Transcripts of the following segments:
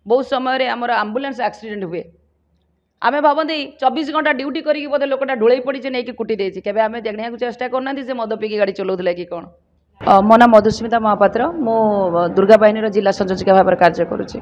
बहुत समय आमर आम्बुलांस एक्सीडेंट हुए आमे भावती 24 घंटा ड्यूटी करके बोधे लोकटा ढोल पड़ी नहीं कि कुटी देछि केबे आमे देखने चेष्टा करना से मद पीकी गाड़ी चलाउथिले कि कौन। मो नाम मधुस्मिता महापात्र मो दुर्गा बाहिनी जिला संयोजिका भाव में कार्य करुच्ची।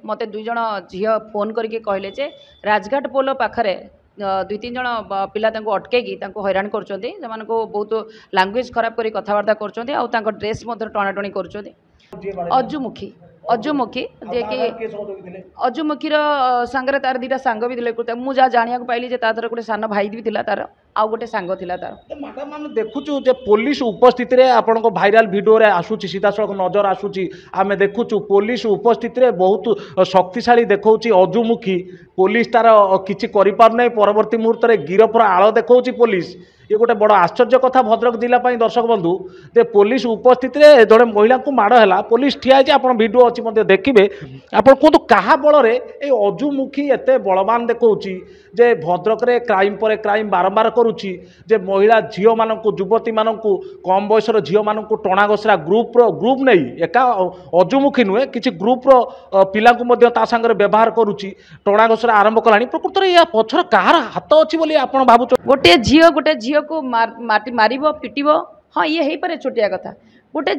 मते 2 जण झील फोन करके कहले जे राजघाट पोल पाखरे 2-3 जण पिला अटकैकी हैरान कर बहुत लांगुएज खराब कर कथबार्ता कर ड्रेस टणाटणी कर अजुमुखी अजुमुखी जे कि अजुमुखीर सांगरे तार 2टा सांग भी थे मुझे जाना पाइली तार गोटे सान भाई भी था तार आउ गोटे सांग थिला तार। मैडम आम देखुचु जे पुलिस उपस्थित रे आपण भाइराल वीडियो रे आसुची सीधा सड़क नजर आसुची आम देखुचु पुलिस उपस्थित रे बहुत शक्तिशाली देखौची अजुमुखी पुलिस तार किछि करि पार नै परवर्ती मुहूर्त रे गिरफर आळ देखौची पुलिस ये गोटे बड़ आश्चर्य कथा भद्रक जिला दर्शक बंधु जे पुलिस उपस्थित रे जड़े महिला को माड़ है पुलिस ठिया है आप वीडियो अच्छी देखिए आप कहतु क्या बल अजुमुखी एत बलवान देखौची जे भद्रक रे क्राइम पर क्राइम बारंबार करुच्ची जे महिला झील मान युवती मान कम बयसर झील मान टणा घोषरा ग्रुप नहीं एका अजुमुखी नुहे किसी ग्रुप्र पिला सागर व्यवहार करुच्ची टणा घोषरा आरंभ कला प्रकृत में या पछर कहार हाथ अच्छी बोली आप भावुँ गोटे झील को मार पिट हाँ ये हो पारे छोटिया कथा गोटे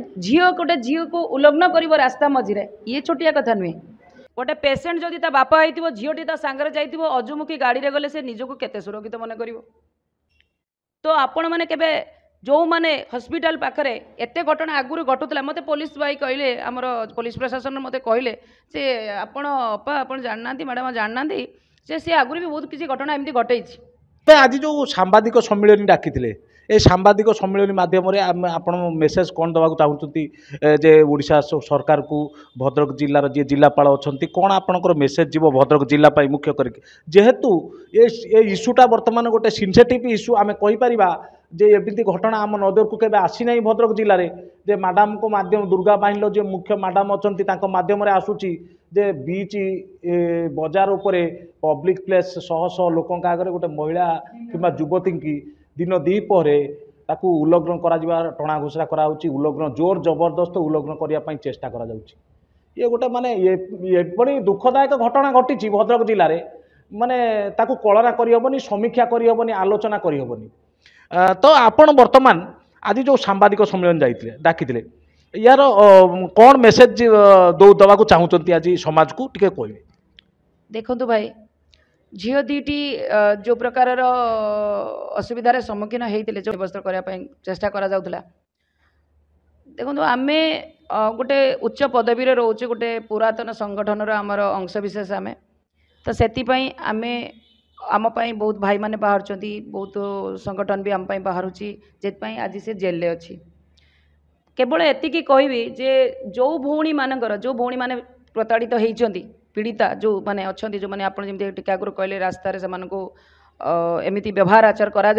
झील को उल्लंघन कर रास्ता मझे ये छोटिया कथा नुहे गोटे पेसेंट जदि ता बापा होइतिबो झीलटी ता सांगरे जाइतिबो अजुमुखी गाड़ी रे गले से निजको केते सुरक्षित मन करिवो। तो आपण माने केबे जो माने हॉस्पिटल पाखरे एते घटना आगुरु घटुतला मते पुलिस भाई कहले हमर पुलिस प्रशासन मते कहले जे आपण अपा आपण जाननांती मैडम जाननांती से आगुरु भी बहुत किसी घटना एमती घटैछि। आज जो सांबादिक सम्मेलन डाकिथिले ए सांबादिक सम्मेलन माध्यम आपण मेसेज कौन दवा चाहती जे ओडिशा सरकार को भद्रक जिलार जी जिलापाल अच्छा कौन आपंकर मेसेज जीव भद्रक जिला मुख्य करके जेहेतु ये इश्यूटा बर्तमान गोटे सेंसिटिव इश्यू आम कहीपर जे एमती घटना आम नजर को केबे आसी नहीं भद्रक जिले में जे मैडम को माध्यम दुर्गा बाहिनी जो मुख्य मैडम अच्छा माध्यम आसूची जे बीच बजार उपरे पब्लिक प्लेस शह शह लोकों आगे गोटे महिला कि युवती की दिन दीपहरे ताकू उल्लंघन करा टणा घोषरा कराउची उल्लंघन जोर जबरदस्त उल्लंघन करने चेष्टा करा जाउची ये गोटे माने ये बड़ी दुखदायक घटना घटी भद्रक जिले में माने ताकू कलना करहबनी समीक्षा करहबनी आलोचना करहबनी। तो आपण वर्तमान आज जो सांबादिक सम्मेलन जाइए डाकिथिले यार कौन मेसेज दवा को चाहूँगी आज समाज को टिके कहबे। देखंतु भाई झील दीटी जो प्रकार असुविधार सम्मुखीन होते जो व्यवस्था करने चेष्टा करा जाउथला देखो आमे गोटे उच्च पदवी रोचे गोटे पुरातन संगठन आमर अंशविशेष आमे तो से आमे आम बहुत भाई माने बाहर बहुत संगठन भी आम बाहर आज से जेल ले अच्छी केवल एतिकी कहबी जे जो भौणी मानकर जो भौणी माने प्रताड़ित होती पीड़िता जो माने अच्छा जो मैंने आप टीका आगुरी कहले रास्तार से एमती व्यवहार आचार करा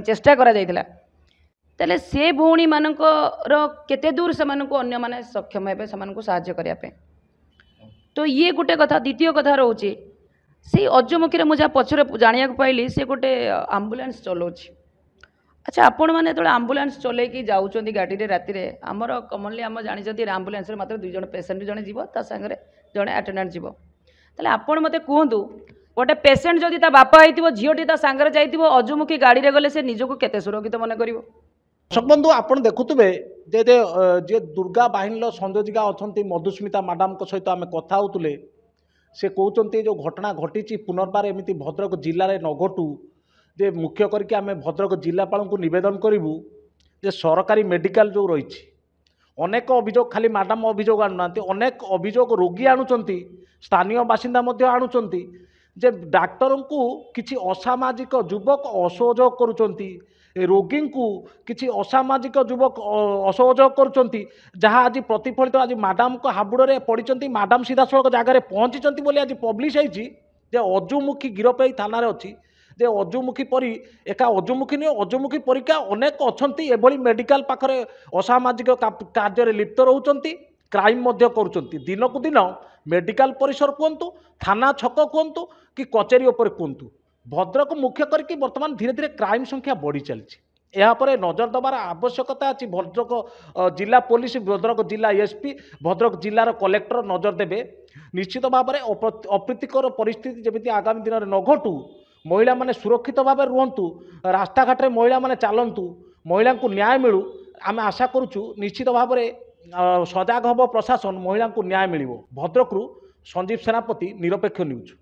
चेष्टा करा से भौणी मानकर केते दूर से अन्य माने सक्षम हे से साहाय्य करने तो ये गोटे कथा द्वितीय कथा रोचे से अजमुखी मुझे पछरे जाना पाइली से गोटे आम्बुलांस चलाऊँ। अच्छा आपण मैंने जो आम्बुलांस चलैकी जाऊँच गाड़ी रे राति रे आमर कमनली आम जानी आम्बुलांस मात्र 2 जण पेसेंट जड़े जीव ता सांगरे जड़े अटेंडेंट जीव ताले आपण मते कहतु गोटे पेसेंट जदि ता बापा होइतिबो झीलटी ता सांगरे जाइतिबो अजुमुखी गाड़ी रे गले से निजको केते सुरक्षित मन करिवो। दर्शक बंधु आप देखुवे जे जे दुर्गा बाहिनी संयोजिका अच्छा मधुस्मिता मैडम सहित आम कथा होतुले से कहते जो घटना घटी पुनर्बार एमती भद्रक जिले में न घटू जे मुख्य करके आम भद्रक जिलापाल को निवेदन करूँ जे सरकारी मेडिकल जो रही अनेक अभियोग खाली मैडम अभियोग आणुना अनेक अभियोग रोगी आणुचंती स्थानीय बासिंदा आणुचंती जे डाक्टर को किसी असामाजिक युवक असहयोग करुचंती रोगी को किसी असामाजिक युवक असहयोग करुचंती जहाँ आज प्रतिफलित आज मैडम को हाबुड़े पड़ती मैडम सीधा सड़क जगार पहुँची बोली आज पब्लिश होती अजुमुखी गिरफ थाना अच्छी जे अजुमुखी परी एका अजुमुखी नहीं अजुमुखी परीक्षा अनेक अच्छा एभली मेडिकल पाखरे असामाजिक कार्य लिप्त रोचंती क्राइम करुचंती दिन को दिन मेडिकल परिसर कहतु थाना छक कहतु कि कचेरी उपर कहतु भद्रक मुख्य करके बर्तमान धीरे धीरे क्राइम संख्या बढ़ी चलती यापर नजर देवार आवश्यकता अच्छी भद्रक जिला पुलिस भद्रक जिला एसपी भद्रक जिलार कलेक्टर नजर देवे निश्चित भाव में अप्रीतिकर परिस्थिति जमी आगामी दिन में न घटू महिला माने सुरक्षित भाव रुहतु रास्ता घाट में महिला माने चलतु महिला को न्याय मिलू आम आशा करुचु निश्चित भाव में सजग हम प्रशासन महिला को न्याय मिल भद्रक संजीव सेनापति निरपेक्ष न्यूज।